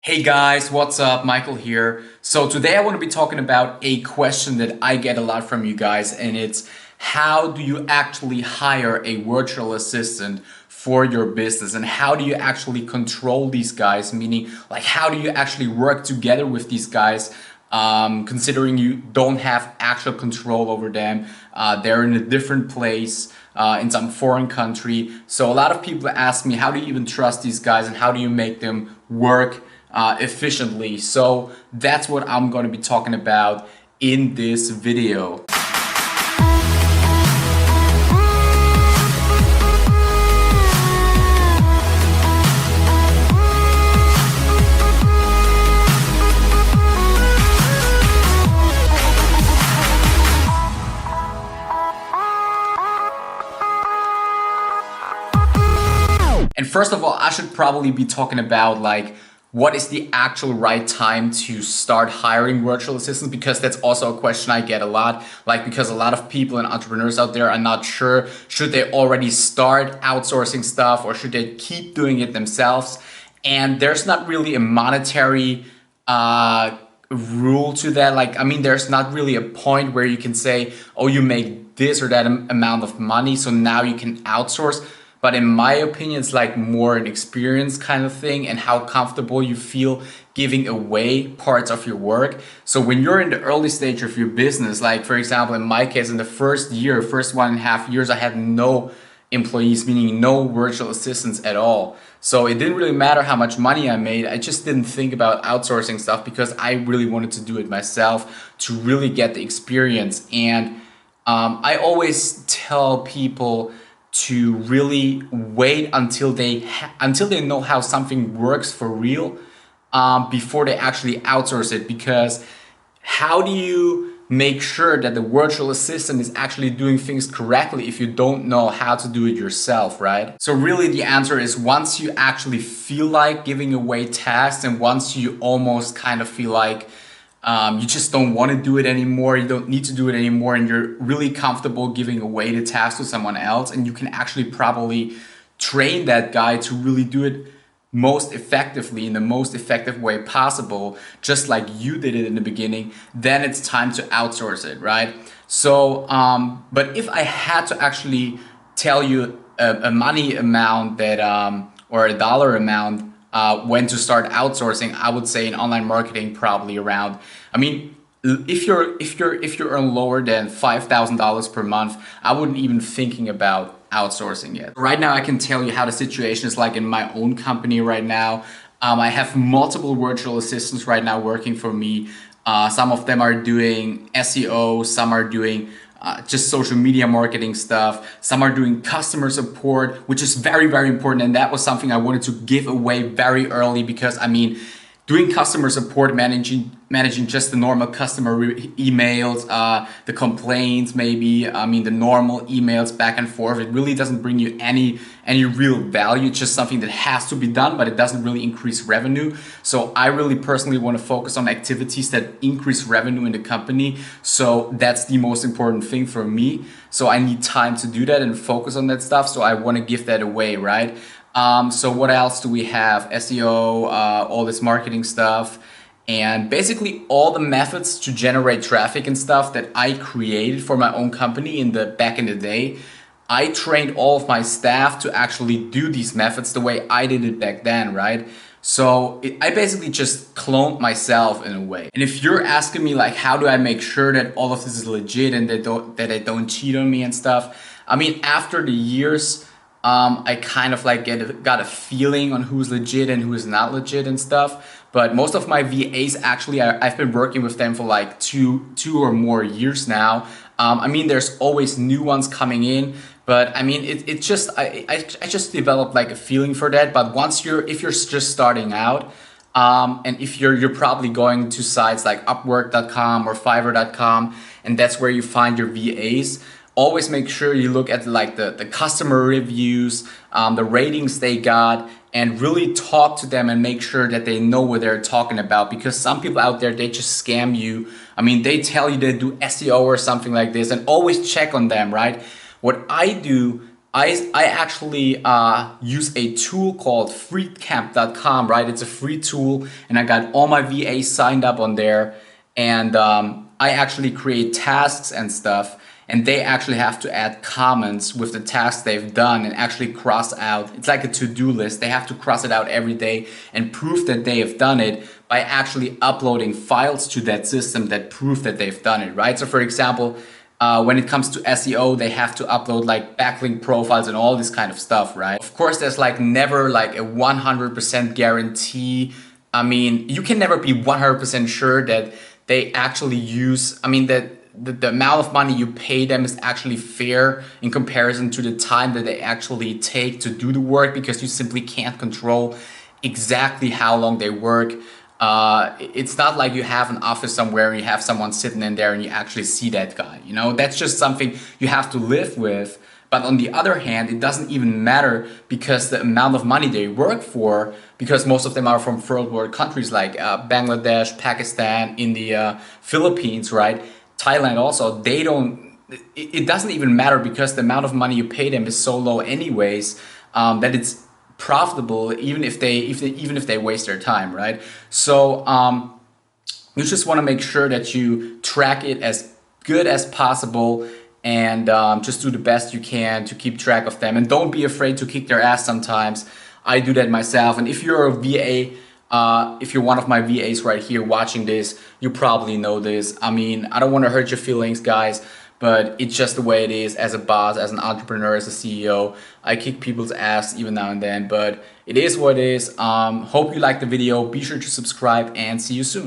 Hey guys, what's up? Michael here. So today I want to be talking about a question that I get a lot from you guys, and it's how do you actually hire a virtual assistant for your business, and how do you actually control these guys? Meaning, like, how do you actually work together with these guys, considering you don't have actual control over them? They're in a different place. In some foreign country. So a lot of people ask me, how do you even trust these guys and how do you make them work efficiently? So that's what I'm going to be talking about in this video. And first of all, I should probably be talking about like what is the actual right time to start hiring virtual assistants, because that's also a question I get a lot. Like, because a lot of people and entrepreneurs out there are not sure, should they already start outsourcing stuff or should they keep doing it themselves? And there's not really a monetary rule to that. Like, I mean, there's not really a point where you can say, oh, you make this or that amount of money, so now you can outsource. But in my opinion, it's like more an experience kind of thing and how comfortable you feel giving away parts of your work. So when you're in the early stage of your business, like for example, in my case, in the first 1.5 years, I had no employees, meaning no virtual assistants at all. So it didn't really matter how much money I made. I just didn't think about outsourcing stuff because I really wanted to do it myself to really get the experience. And I always tell people to really wait until they know how something works for real before they actually outsource it. Because how do you make sure that the virtual assistant is actually doing things correctly if you don't know how to do it yourself, right? So really the answer is, once you actually feel like giving away tasks and once you almost kind of feel like you just don't want to do it anymore, you don't need to do it anymore, and you're really comfortable giving away the task to someone else, and you can actually probably train that guy to really do it most effectively in the most effective way possible, just like you did it in the beginning, then it's time to outsource it, right? So, but if I had to actually tell you a money amount that, or a dollar amount, when to start outsourcing, I would say in online marketing probably around, I mean, if you earn lower than $5,000 per month, I wouldn't even thinking about outsourcing yet. Right now I can tell you how the situation is like in my own company right now. I have multiple virtual assistants right now working for me. Some of them are doing SEO, some are doing just social media marketing stuff. Some are doing customer support, which is very, very important. And that was something I wanted to give away very early, because I mean, doing customer support, managing just the normal customer emails, the complaints, maybe, I mean, the normal emails back and forth, it really doesn't bring you any real value. It's just something that has to be done, but it doesn't really increase revenue. So I really personally want to focus on activities that increase revenue in the company. So that's the most important thing for me. So I need time to do that and focus on that stuff. So I want to give that away, right? So what else do we have? SEO, all this marketing stuff, and basically all the methods to generate traffic and stuff that I created for my own company back in the day. I trained all of my staff to actually do these methods the way I did it back then, right? So I basically just cloned myself in a way. And if you're asking me like, how do I make sure that all of this is legit and that they don't cheat on me and stuff? I mean, after the years, I kind of like got a feeling on who's legit and who is not legit and stuff. But most of my VAs, actually, I've been working with them for like two or more years now. I mean, there's always new ones coming in, but I mean, it just, I just developed like a feeling for that. But if you're just starting out, and if you're probably going to sites like upwork.com or fiverr.com, and that's where you find your VAs. Always make sure you look at like the customer reviews, the ratings they got, and really talk to them and make sure that they know what they're talking about. Because some people out there, they just scam you. I mean, they tell you they do SEO or something like this, and always check on them, right? What I do, I actually use a tool called freedcamp.com, right? It's a free tool, and I got all my VAs signed up on there, and I actually create tasks and stuff, and they actually have to add comments with the tasks they've done and actually cross out. It's like a to-do list. They have to cross it out every day and prove that they have done it by actually uploading files to that system that prove that they've done it, right? So for example, when it comes to SEO, they have to upload like backlink profiles and all this kind of stuff, right? Of course, there's like never like a 100% guarantee. I mean, you can never be 100% sure that they actually use, I mean, that the amount of money you pay them is actually fair in comparison to the time that they actually take to do the work, because you simply can't control exactly how long they work. It's not like you have an office somewhere and you have someone sitting in there and you actually see that guy, you know, that's just something you have to live with. But on the other hand, it doesn't even matter, because the amount of money they work for, because most of them are from third world countries like Bangladesh, Pakistan, India, Philippines, right? Thailand also, they don't, it doesn't even matter, because the amount of money you pay them is so low anyways, that it's profitable even if they waste their time, right? So you just want to make sure that you track it as good as possible, and just do the best you can to keep track of them, and don't be afraid to kick their ass sometimes. I do that myself, and if you're a VA, if you're one of my VAs right here watching this, you probably know this. I mean, I don't want to hurt your feelings, guys, but it's just the way it is. As a boss, as an entrepreneur, as a CEO, I kick people's ass even now and then, but it is what it is. Hope you liked the video. Be sure to subscribe, and see you soon.